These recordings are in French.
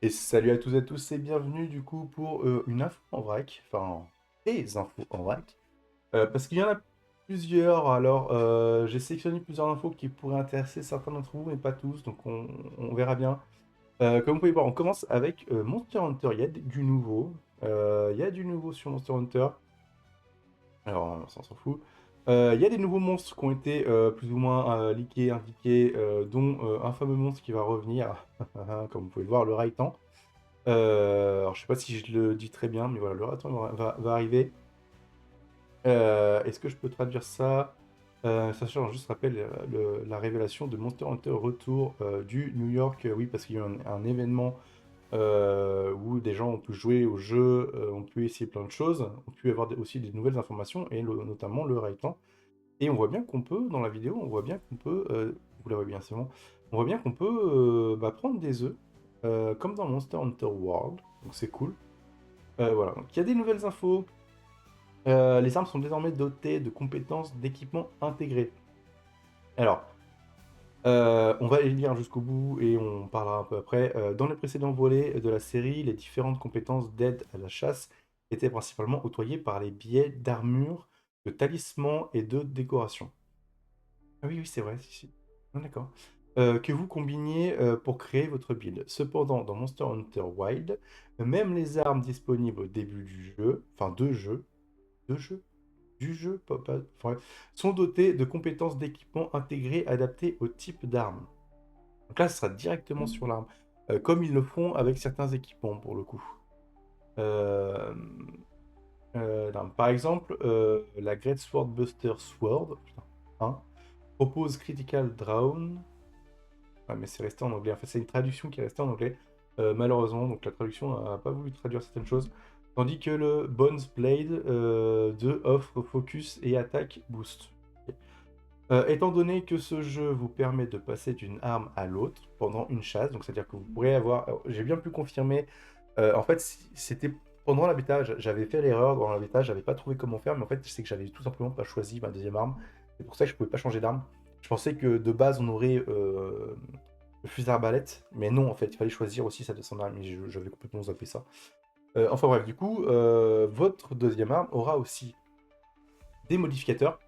Et salut à tous et à tous et bienvenue du coup pour une info en vrac, enfin des infos en vrac, parce qu'il y en a plusieurs, alors j'ai sélectionné plusieurs infos qui pourraient intéresser certains d'entre vous mais pas tous, donc on verra bien. Comme vous pouvez voir, on commence avec Monster Hunter, il y a du nouveau, il y a du nouveau sur Monster Hunter, alors ça on s'en fout. Il y a des nouveaux monstres qui ont été plus ou moins leakés, indiqués, dont un fameux monstre qui va revenir, comme vous pouvez le voir, le Raitan. Alors, je sais pas si je le dis très bien, mais voilà, le raton va arriver. Est-ce que je peux traduire ça? Sachant, juste rappelle la révélation de Monster Hunter Retour du New York. Oui, parce qu'il y a eu un événement où des gens ont pu jouer au jeu, ont pu essayer plein de choses, ont pu avoir aussi des nouvelles informations, et notamment le Raitan. Et on voit bien qu'on peut, dans la vidéo, on voit bien qu'on peut, vous la voyez bien, c'est bon, on voit bien qu'on peut prendre des œufs, comme dans Monster Hunter World, donc c'est cool. Voilà, donc il y a des nouvelles infos. Les armes sont désormais dotées de compétences d'équipement intégrées. Alors, on va les lire jusqu'au bout et on parlera un peu après. Dans les précédents volets de la série, les différentes compétences d'aide à la chasse étaient principalement octroyées par les biais d'armure, de talismans et de décoration. Ah oui, oui, c'est vrai, si, si. Ah, d'accord. Que vous combiniez pour créer votre build. Cependant, dans Monster Hunter Wild, même les armes disponibles au début du jeu, enfin de jeu, du jeu, enfin, sont dotées de compétences d'équipement intégrées adaptées au type d'arme. Donc là, ce sera directement sur l'arme, comme ils le font avec certains équipements pour le coup. Euh, Par exemple, la Great Sword Buster Sword, putain, hein, propose Critical Drawn. Ouais, mais c'est resté en anglais. En fait, c'est une traduction qui est restée en anglais, malheureusement. Donc la traduction n'a pas voulu traduire certaines choses. Tandis que le Bones Blade 2 offre focus et attaque boost. Ok. Étant donné que ce jeu vous permet de passer d'une arme à l'autre pendant une chasse, donc c'est-à-dire que vous pourrez avoir. Alors, j'ai bien pu confirmer. En fait, c'était pendant la bêta, j'avais fait l'erreur dans la bêta, j'avais pas trouvé comment faire, mais en fait, c'est que j'avais tout simplement pas choisi ma deuxième arme. C'est pour ça que je pouvais pas changer d'arme. Je pensais que de base on aurait le fusil d'arbalète, mais non, en fait, il fallait choisir aussi sa descendante arme, mais j'avais complètement zappé ça. Enfin bref, du coup, votre deuxième arme aura aussi des modificateurs.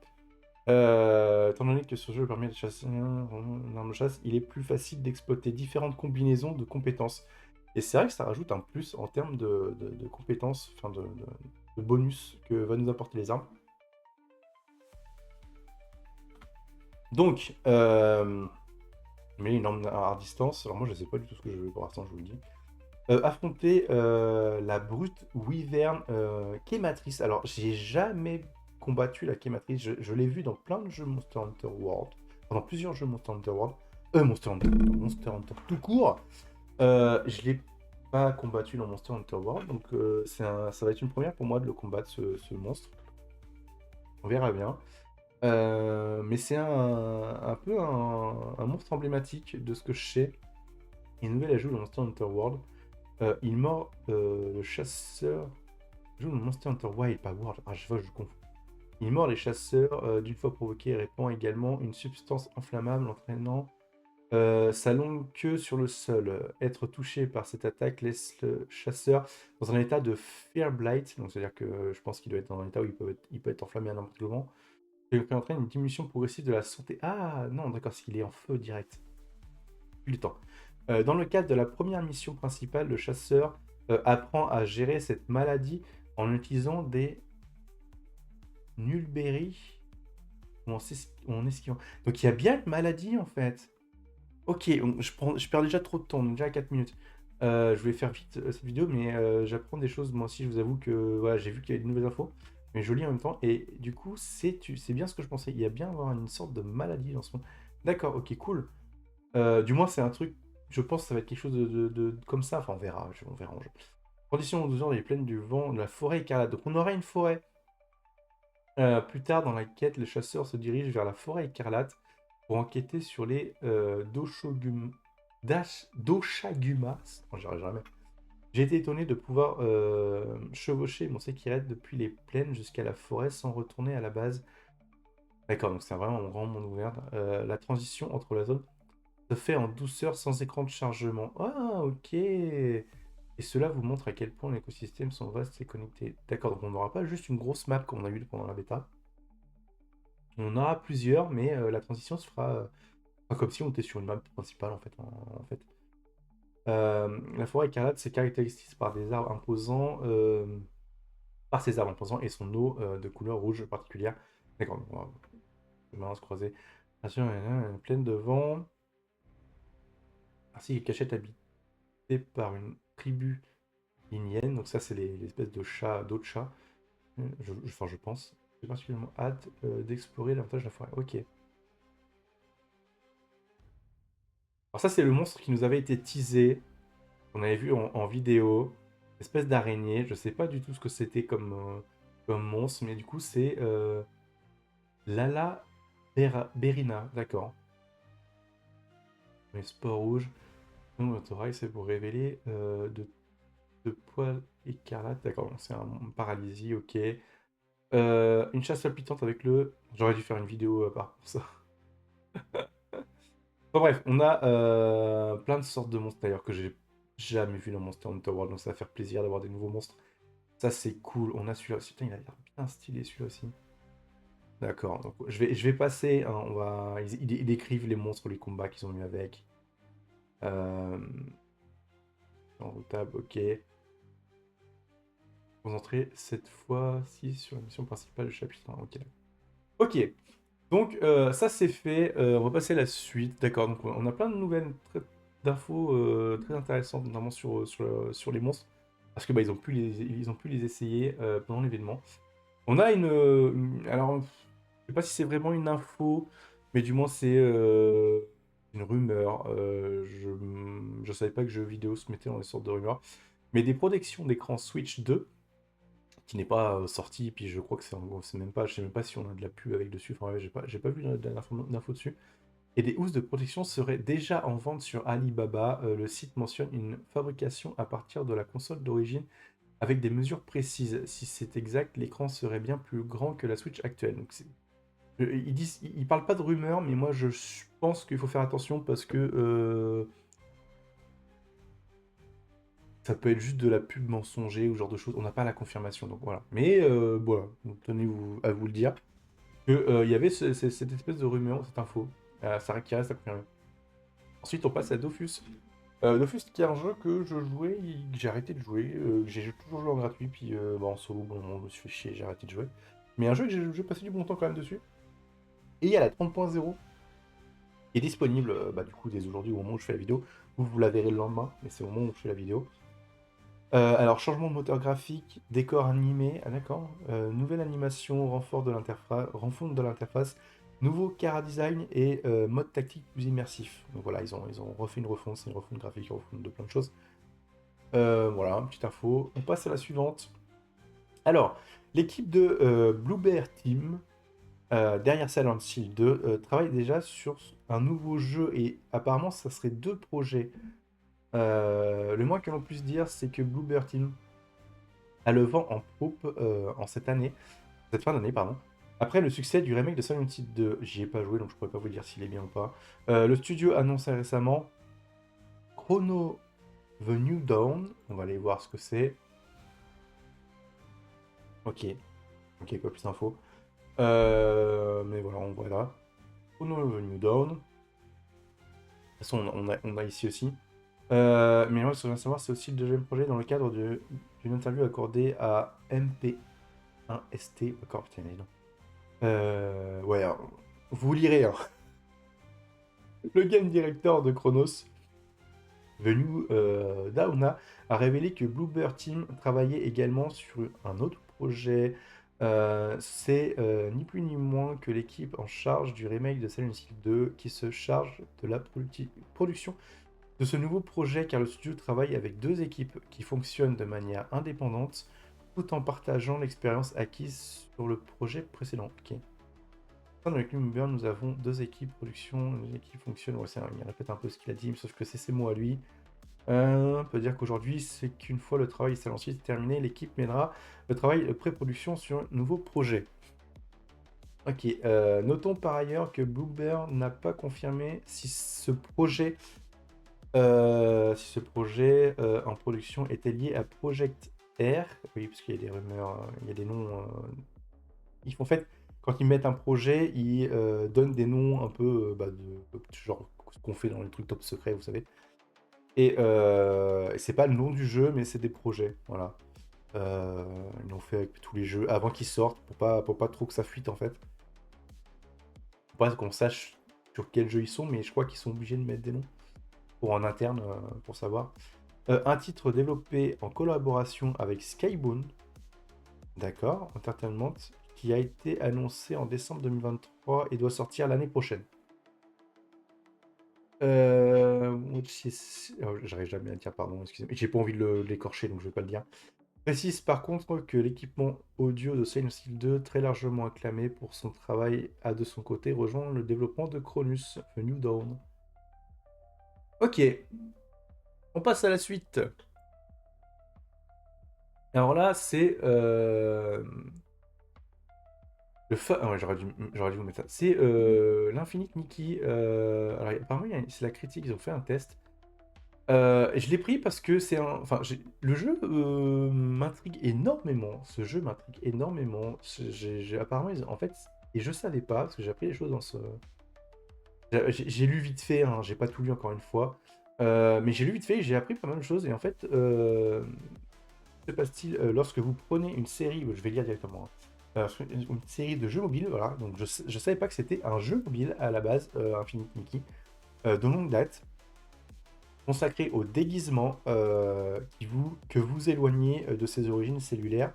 Étant donné que ce jeu permet de chasser une arme de chasse, il est plus facile d'exploiter différentes combinaisons de compétences. Et c'est vrai que ça rajoute un plus en termes de compétences, enfin de bonus que va nous apporter les armes. Donc, mais une arme à distance, alors moi je ne sais pas du tout ce que je veux pour l'instant, je vous le dis. Affronter la brute Wyvern Kématrice. Alors, j'ai jamais combattu la Kématrice. Je l'ai vu dans plein de jeux Monster Hunter World. Enfin, dans plusieurs jeux Monster Hunter World. Monster Hunter tout court. Je l'ai pas combattu dans Monster Hunter World. Donc, ça va être une première pour moi de le combattre, ce monstre. On verra bien. Mais c'est un peu un monstre emblématique de ce que je sais. Il y a une nouvelle ajout dans Monster Hunter World. Il mord le chasseur. Joue dans Monster Hunter Wild, pas World. Ah, je vois, je confonds. Il mord les chasseurs d'une fois provoqué et répand également une substance inflammable entraînant sa longue queue sur le sol. Être touché par cette attaque laisse le chasseur dans un état de Fear Blight. Donc, c'est-à-dire que je pense qu'il doit être dans un état où il peut être enflammé à n'importe quel moment. Ce qui entraîne une diminution progressive de la santé. Ah non, d'accord, s'il est en feu direct. Plus le temps. Dans le cadre de la première mission principale, le chasseur apprend à gérer cette maladie en utilisant des nulberries ou en esquivant. Donc il y a bien une maladie en fait. Ok, je perds déjà trop de temps, donc déjà à 4 minutes. Je vais faire vite cette vidéo, mais j'apprends des choses. Moi aussi, je vous avoue que voilà, j'ai vu qu'il y avait de nouvelles infos, mais je lis en même temps. Et du coup, c'est bien ce que je pensais. Il y a bien avoir une sorte de maladie dans ce monde. D'accord, ok, cool. Du moins, c'est un truc, je pense que ça va être quelque chose comme ça. Enfin, on verra, on verra en jeu. Condition 12 heures, il est pleine du vent, de la forêt écarlate. Donc, on aura une forêt. Plus tard dans la quête, le chasseur se dirige vers la forêt écarlate pour enquêter sur les Doshagumas. Oh, j'y arriverai jamais. J'ai été étonné de pouvoir chevaucher mon Sekiret depuis les plaines jusqu'à la forêt sans retourner à la base. D'accord, donc c'est vraiment un grand monde ouvert. La transition entre la zone se fait en douceur sans écran de chargement. Ah, ok. Et cela vous montre à quel point les écosystèmes sont vastes et connectés. D'accord, donc on n'aura pas juste une grosse map comme on a eu pendant la bêta. On aura plusieurs, mais la transition se fera comme si on était sur une map principale en fait. En fait. La forêt écarlate se caractérise par des arbres imposants, par ses arbres imposants et son eau de couleur rouge particulière. D'accord, donc on va se croiser. Bien sûr, elle est pleine de vent. Ainsi, les cachettes habitées par une tribu indienne. Donc ça, c'est les espèces de chats, d'autres chats. Enfin, je pense. J'ai particulièrement hâte d'explorer davantage la forêt. Ok. Alors ça, c'est le monstre qui nous avait été teasé. On avait vu en vidéo. Espèce d'araignée. Je sais pas du tout ce que c'était comme monstre, mais du coup, c'est Lala Berina. D'accord. Les spores rouges. Donc, votre oreille, c'est pour révéler de poils écarlates. D'accord, donc c'est un paralysie, ok. Une chasse palpitante avec le... J'aurais dû faire une vidéo par rapport à ça. Enfin bref, on a plein de sortes de monstres d'ailleurs que j'ai jamais vu dans Monster Hunter World, donc ça va faire plaisir d'avoir des nouveaux monstres. Ça c'est cool, on a celui-là aussi. Putain, il a l'air bien stylé celui-là aussi. D'accord, donc je vais passer, hein, ils décrivent les monstres, les combats qu'ils ont eu avec. Euh, Enroutable, ok. Concentré cette fois-ci sur la mission principale du chapitre 1. Ok, d'accord. Ok, donc ça c'est fait. On va passer à la suite. D'accord, donc on a plein de nouvelles d'infos très intéressantes, notamment sur les monstres. Parce que bah, ils ont pu les essayer pendant l'événement. On a alors, je sais pas si c'est vraiment une info, mais du moins c'est une rumeur. Je savais pas que jeux vidéo se mettaient dans les sortes de rumeurs. Mais des protections d'écran Switch 2 qui n'est pas sorti, puis je crois que c'est même pas, je sais même pas si on a de la pub avec dessus, enfin ouais, j'ai pas vu d'infos dessus. Et des housses de protection seraient déjà en vente sur Alibaba. Le site mentionne une fabrication à partir de la console d'origine avec des mesures précises. Si c'est exact, l'écran serait bien plus grand que la Switch actuelle. Donc ils parlent pas de rumeurs, mais moi je pense qu'il faut faire attention parce que ça peut être juste de la pub mensonger ou ce genre de choses. On n'a pas la confirmation, donc voilà. Mais voilà, donc, tenez-vous à vous le dire que il y avait cette espèce de rumeur, cette info. Ça qui reste à confirmer. Ensuite, on passe à Dofus. Dofus, qui est un jeu que je jouais, que j'ai arrêté de jouer, que j'ai toujours joué en gratuit, puis bah, en solo, bon, je me suis fait chier, j'ai arrêté de jouer. Mais un jeu que j'ai passé du bon temps quand même dessus. Et il y a la 30.0 qui est disponible bah, du coup dès aujourd'hui au moment où je fais la vidéo. Vous la verrez le lendemain, mais c'est au moment où je fais la vidéo. Alors, changement de moteur graphique, décor animé, ah d'accord. Nouvelle animation, renfort de l'interface, nouveau chara design et mode tactique plus immersif. Donc voilà, ils ont refait une refonte, c'est une refonte graphique, une refonte de plein de choses. Voilà, petite info. On passe à la suivante. Alors, l'équipe de Blue Bear Team, derrière Silent Hill 2, travaille déjà sur un nouveau jeu et apparemment, ça serait deux projets. Le moins que l'on puisse dire, c'est que Blue Team a le vent en poupe en cette fin d'année, pardon. Après le succès du remake de Silent Hill 2, j'y ai pas joué donc je pourrais pas vous dire s'il est bien ou pas. Le studio annonçait récemment Chrono The New Dawn. On va aller voir ce que c'est. Ok, ok, pas plus d'infos. Mais voilà, on voit là. Chrono The New Dawn. De toute façon, on a ici aussi. Mais moi, ce que je veux savoir, c'est aussi le deuxième projet dans le cadre d'une interview accordée à MP1ST. D'accord, putain, il est long. Ouais, alors, vous lirez, hein. Le game director de Chronos, venu d'Aona, a révélé que Bluebird Team travaillait également sur un autre projet. C'est ni plus ni moins que l'équipe en charge du remake de Silent Hill 2 qui se charge de la production de ce nouveau projet, car le studio travaille avec deux équipes qui fonctionnent de manière indépendante tout en partageant l'expérience acquise sur le projet précédent. Ok. Avec Lumber, nous avons deux équipes production, une équipe fonctionne. Ouais, il répète un peu ce qu'il a dit, sauf que c'est ses mots à lui. On peut dire qu'aujourd'hui, c'est qu'une fois le travail s'est ensuite terminé, l'équipe mènera le travail de pré-production sur un nouveau projet. Ok, notons par ailleurs que Bloober n'a pas confirmé si ce projet en production était lié à Project R. Oui, parce qu'il y a des rumeurs, il y a des noms. En fait, quand ils mettent un projet, ils donnent des noms un peu genre ce qu'on fait dans les trucs top secrets, vous savez. Et c'est pas le nom du jeu, mais c'est des projets. Voilà. Euh, Ils l'ont fait avec tous les jeux avant qu'ils sortent pour pas trop que ça fuite en fait. Pour pas qu'on sache sur quel jeu ils sont, mais je crois qu'ils sont obligés de mettre des noms pour en interne pour savoir. Un titre développé en collaboration avec Skybound, d'accord, Entertainment, qui a été annoncé en décembre 2023 et doit sortir l'année prochaine. J'arrive jamais à dire, pardon, excusez-moi. J'ai pas envie de l'écorcher, donc je vais pas le dire. Précise par contre que l'équipement audio de Silent Hill 2, très largement acclamé pour son travail, a de son côté rejoint le développement de Cronus, The New Dawn. Ok, on passe à la suite. Alors là, c'est ouais, j'aurais dû vous mettre ça. C'est l'Infinite Nikki. Alors, apparemment, c'est la critique, ils ont fait un test. Et je l'ai pris parce que c'est un. Enfin, le jeu m'intrigue énormément. Ce jeu m'intrigue énormément. Apparemment, en fait, et je savais pas, parce que j'ai appris les choses dans ce. J'ai lu vite fait, hein, j'ai pas tout lu encore une fois. Mais j'ai lu vite fait et j'ai appris pas mal de choses. Et en fait, se passe-t-il lorsque vous prenez une série, je vais lire directement, hein, une série de jeux mobiles, voilà. Donc je savais pas que c'était un jeu mobile à la base, Infinite Mickey, de longue date, consacré au déguisement, que vous éloignez de ses origines cellulaires,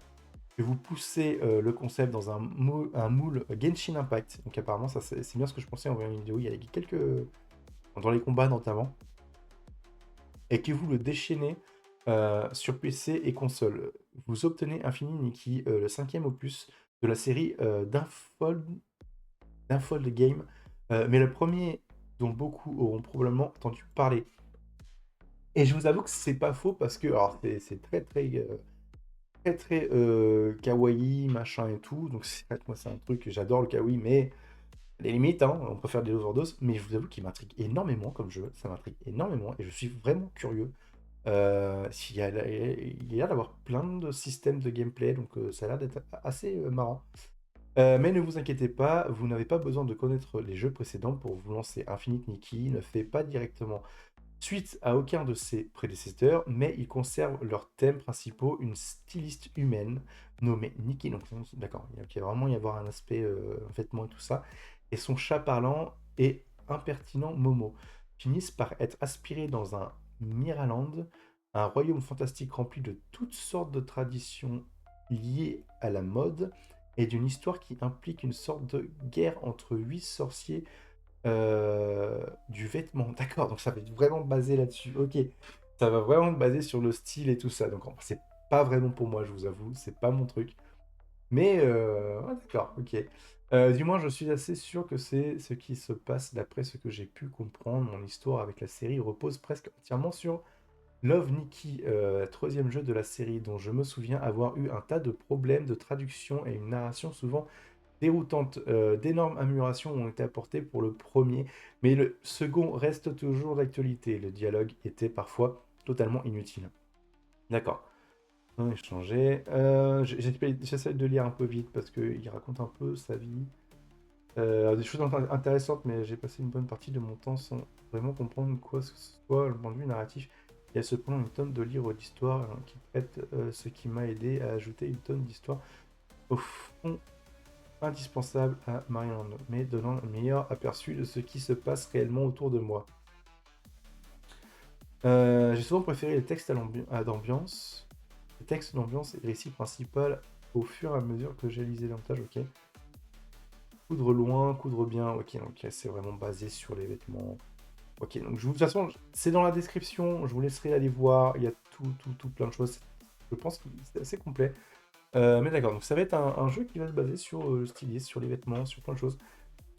que vous poussez le concept dans un moule Genshin Impact. Donc apparemment, ça c'est bien ce que je pensais en voyant une vidéo. Il y a quelques dans les combats notamment, et que vous le déchaînez sur PC et console. Vous obtenez Infinite Nikki, le cinquième opus de la série d'Unfold Game, mais le premier dont beaucoup auront probablement entendu parler. Et je vous avoue que c'est pas faux parce que alors c'est très très très kawaii machin et tout. Donc moi c'est un truc que j'adore le kawaii, mais les limites, hein, on peut faire des overdoses. Mais je vous avoue qu'il m'intrigue énormément comme jeu, ça m'intrigue énormément et je suis vraiment curieux. Il y a l'air d'avoir plein de systèmes de gameplay, donc ça a l'air d'être assez marrant. Mais ne vous inquiétez pas, vous n'avez pas besoin de connaître les jeux précédents pour vous lancer. Infinite Nikki ne fait pas directement suite à aucun de ses prédécesseurs, mais ils conservent leurs thèmes principaux, une styliste humaine nommée Nikki, donc d'accord, il va vraiment y avoir un aspect vêtements et tout ça, et son chat parlant et impertinent Momo finissent par être aspirés dans un Miraland, un royaume fantastique rempli de toutes sortes de traditions liées à la mode et d'une histoire qui implique une sorte de guerre entre 8 sorciers du vêtement. D'accord, donc ça va être vraiment basé là-dessus. Ok, ça va vraiment être basé sur le style et tout ça. Donc c'est pas vraiment pour moi, je vous avoue, c'est pas mon truc. Mais ouais, d'accord, ok. Du moins, je suis assez sûr que c'est ce qui se passe d'après ce que j'ai pu comprendre. Mon histoire avec la série repose presque entièrement sur Love Nikki, troisième jeu de la série, dont je me souviens avoir eu un tas de problèmes de traduction et une narration souvent déroutante. D'énormes améliorations ont été apportées pour le premier, mais le second reste toujours d'actualité. Le dialogue était parfois totalement inutile. D'accord. On a échangé. J'essaie de lire un peu vite parce qu'il raconte un peu sa vie. Des choses intéressantes, mais j'ai passé une bonne partie de mon temps sans vraiment comprendre quoi que ce soit le point de vue narratif. Il y a cependant une tonne de livres d'histoire qui traitent ce qui m'a aidé à ajouter une tonne d'histoire au fond indispensable à Maryland, mais donnant un meilleur aperçu de ce qui se passe réellement autour de moi. J'ai souvent préféré les textes d'ambiance, les textes d'ambiance et le récit principal au fur et à mesure que j'ai lisé davantage, ok. Coudre loin, coudre bien, ok, donc c'est vraiment basé sur les vêtements. Ok, donc de toute façon, c'est dans la description, je vous laisserai aller voir, il y a tout plein de choses. Je pense que c'est assez complet. Mais d'accord, donc ça va être un jeu qui va se baser sur le stylisme, sur les vêtements, sur plein de choses.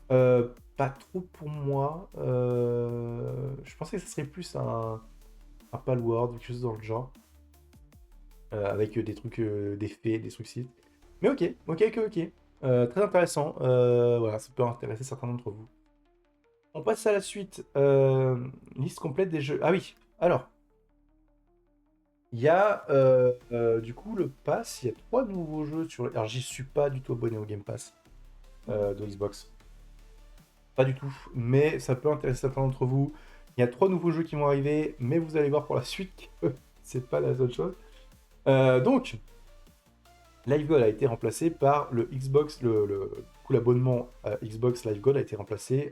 Pas trop pour moi. Je pensais que ça serait plus un Palworld, quelque chose dans le genre. Avec des trucs, des faits, des trucs ci. Mais ok. Très intéressant. Voilà, ça peut intéresser certains d'entre vous. On passe à la suite. Liste complète des jeux. Ah oui, alors, il y a du coup le Pass, il y a 3 nouveaux jeux sur. Alors, j'y suis pas du tout abonné au Game Pass de Xbox. Pas du tout. Mais ça peut intéresser certains d'entre vous. Il y a 3 nouveaux jeux qui vont arriver, mais vous allez voir pour la suite que c'est pas la seule chose. Donc, Live Gold a été remplacé par le Xbox, du coup, l'abonnement Xbox Live Gold a été remplacé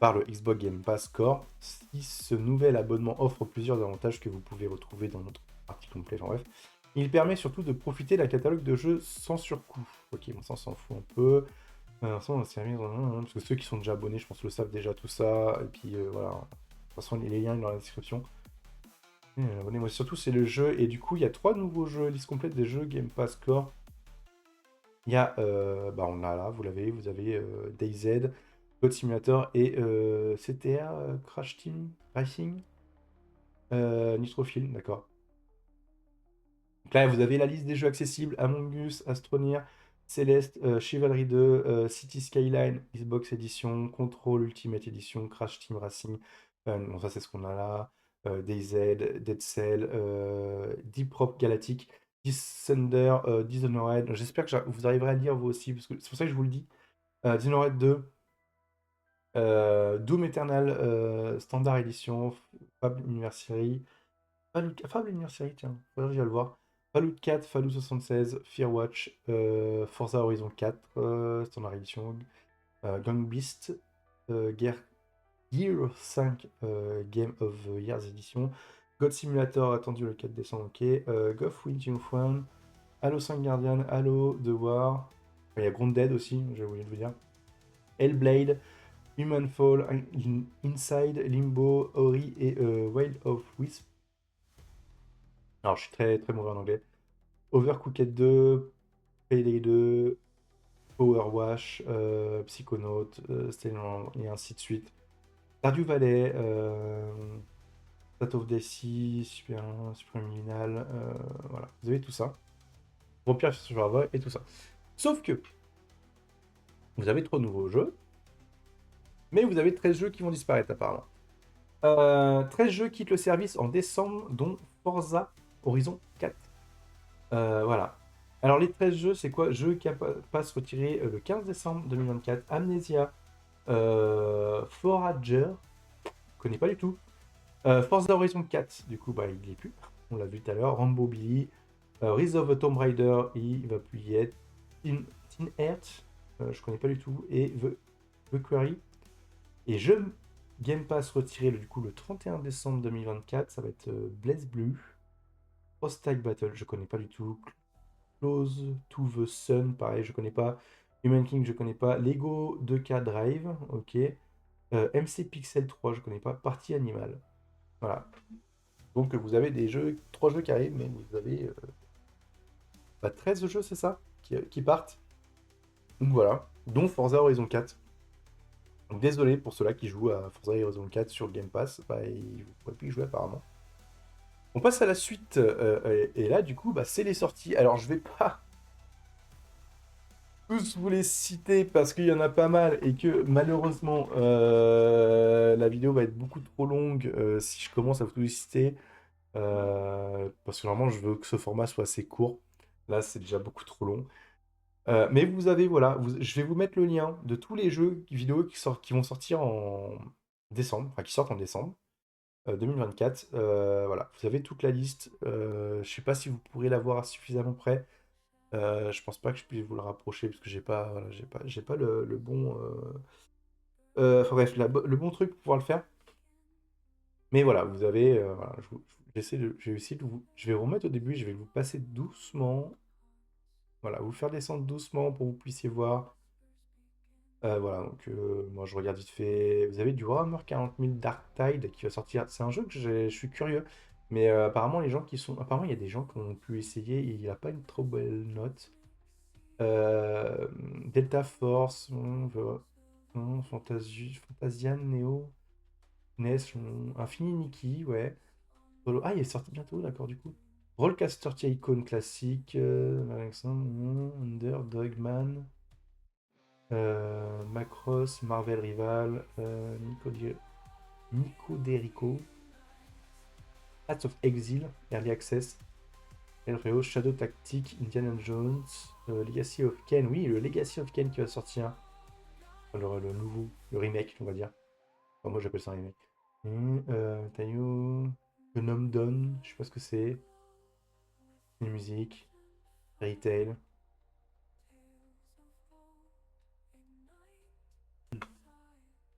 par le Xbox Game Pass Core. Si ce nouvel abonnement offre plusieurs avantages que vous pouvez retrouver dans notre article complet, enfin bref, il permet surtout de profiter d'un catalogue de jeux sans surcoût. Ok, bon, ça on s'en fout un peu. Ça, on va se servir, parce que ceux qui sont déjà abonnés, je pense, le savent déjà tout ça. Et puis voilà, de toute façon, les liens sont dans la description. Abonnez-moi surtout, c'est le jeu. Et du coup, il y a 3 nouveaux jeux, liste complète des jeux Game Pass Core. Il y a, on a là, vous avez DayZ, God Simulator et CTA Crash Team Racing, Nitro-Film, d'accord. Donc là, vous avez la liste des jeux accessibles, Among Us, Astroneer, Celeste, Chivalry 2, City Skyline, Xbox Edition, Control Ultimate Edition, Crash Team Racing, bon, ça c'est ce qu'on a là, DayZ, Dead Cell, Deep Rock Galactic, Thunder, Dishonored. J'espère que vous arriverez à lire vous aussi, parce que c'est pour ça que je vous le dis. Dishonored 2, Doom Eternal, Standard Edition, Fable Anniversary, Fable Anniversary, tiens, faudrait que j'aille le voir. Fallout 4, Fallout 76, Firewatch, Forza Horizon 4, Standard Edition, Gang Beast, Gear 5, Game of the Years Edition, God Simulator attendu le 4 décembre, ok, Golf Wing Team of One, Halo 5 Guardian, Halo The War, il y a Grounded aussi, j'ai oublié de vous dire, Hellblade, Human Fall, Inside, Limbo, Ori et Wild of Wisp. Alors, je suis très, très mauvais en anglais. Overcooked 2, Payday 2, Power Wash, Psychonaut, Stellan, et ainsi de suite. Stardew Valley, State of Decay, Superliminal, voilà. Vous avez tout ça. Vampire Survivor et tout ça. Sauf que vous avez 3 nouveaux jeux, mais vous avez 13 jeux qui vont disparaître apparemment. 13 jeux quittent le service en décembre, dont Forza Horizon 4. Voilà. Alors les 13 jeux, c'est quoi? Jeux qui passent retirés le 15 décembre 2024. Amnesia, Forager, je connais pas du tout. Forza Horizon 4, du coup, bah, il n'y est plus. On l'a vu tout à l'heure. Rambo Billy, Rise of the Tomb Raider, il va plus y être. Teen Heart, je connais pas du tout. Et The Quarry. Et jeu Game Pass retiré du coup le 31 décembre 2024, ça va être Blaze Blue, Hostile Battle, je connais pas du tout. Close to the Sun, pareil, je connais pas. Human King, je connais pas. Lego 2K Drive, ok. MC Pixel 3, je connais pas. Partie Animal. Voilà. Donc vous avez 3 jeux qui arrivent, mais vous avez 13 jeux, c'est ça, qui partent. Donc voilà. Dont Forza Horizon 4. Donc désolé pour ceux-là qui jouent à Forza Horizon 4 sur le Game Pass, bah, vous ne pourrez plus y jouer apparemment. On passe à la suite, et là du coup, bah, c'est les sorties. Alors je vais pas tous vous les citer parce qu'il y en a pas mal et que malheureusement la vidéo va être beaucoup trop longue si je commence à vous les citer. Parce que normalement je veux que ce format soit assez court. Là c'est déjà beaucoup trop long. Mais vous avez, voilà, je vais vous mettre le lien de tous les jeux vidéo qui vont sortir en décembre, enfin qui sortent en décembre 2024. Voilà, vous avez toute la liste. Je sais pas si vous pourrez la voir suffisamment près. Je pense pas que je puisse vous le rapprocher parce que voilà, j'ai pas le bon. Enfin bref, le bon truc pour pouvoir le faire. Mais voilà, vous avez. Voilà, je vais essayer je vais vous remettre au début, je vais vous passer doucement. Voilà, vous faire descendre doucement pour que vous puissiez voir. Voilà, donc moi je regarde vite fait. Vous avez du Warhammer 40 000 Dark Tide qui va sortir. C'est un jeu que je suis curieux. Mais apparemment, apparemment, il y a des gens qui ont pu essayer et il n'a pas une trop belle note. Euh, Delta Force, Fantasian, Neo, NES, Infini Nikki, ouais. Ah, il est sorti bientôt, d'accord, du coup. Rollcaster Tycoon classique, Under, Dogman, Macross, Marvel Rival, Nico Derico, Paths of Exile, Early Access, Elreo, Shadow Tactic, Indiana Jones, Legacy of Kain, oui, le Legacy of Kain qui va sortir, le nouveau, le remake, on va dire. Enfin, moi j'appelle ça un remake. Tayo, Venom Dawn, je sais pas ce que c'est. Une musique, Fairy Tail.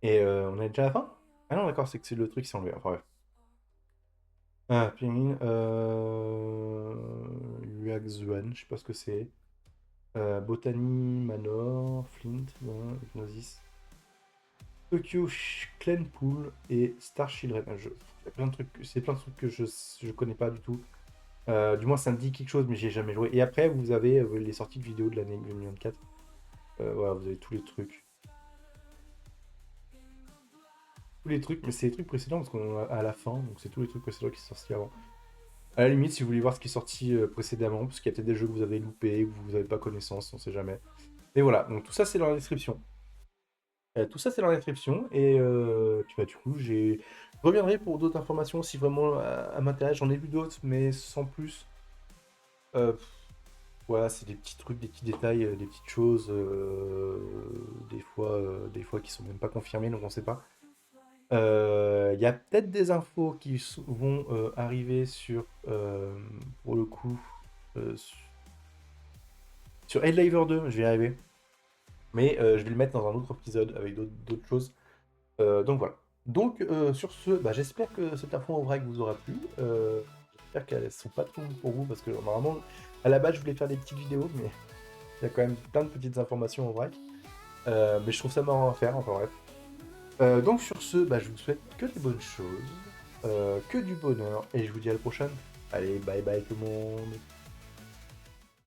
Et on est déjà à la fin? Ah non, d'accord, c'est que c'est le truc qui s'est enlevé. Enfin, bref. Ah, Penguin, Luaxuan, je sais pas ce que c'est. Botany, Manor, Flint, Hypnosis. Tokyo Clanpool et Star Children. Il y a plein de trucs, c'est plein de trucs que je connais pas du tout. Du moins, ça me dit quelque chose, mais j'ai jamais joué. Et après, vous avez les sorties de vidéos de l'année 2024. Voilà, vous avez tous les trucs. Tous les trucs, mais c'est les trucs précédents parce qu'on est à la fin, donc c'est tous les trucs précédents qui sont sortis avant. À la limite, si vous voulez voir ce qui est sorti précédemment, parce qu'il y a peut-être des jeux que vous avez loupés, que vous n'avez pas connaissance, on sait jamais. Et voilà, donc tout ça c'est dans la description. Tout ça c'est dans la description, et du coup, je reviendrai pour d'autres informations si vraiment à m'intéresse. J'en ai vu d'autres, mais sans plus. Euh, Voilà, c'est des petits trucs, des petits détails, des petites choses, des fois qui sont même pas confirmées, donc on sait pas. Il y a peut-être des infos qui vont arriver sur, pour le coup, sur Helldiver 2, je vais y arriver. Mais je vais le mettre dans un autre épisode avec d'autres choses. Donc voilà. Donc sur ce, bah, j'espère que cette info en vrai vous aura plu. J'espère qu'elles sont pas trop longues pour vous parce que normalement, à la base, je voulais faire des petites vidéos, mais il y a quand même plein de petites informations en vrai. Mais je trouve ça marrant à faire, enfin bref. Donc sur ce, bah, je vous souhaite que des bonnes choses, que du bonheur, et je vous dis à la prochaine. Allez, bye bye tout le monde.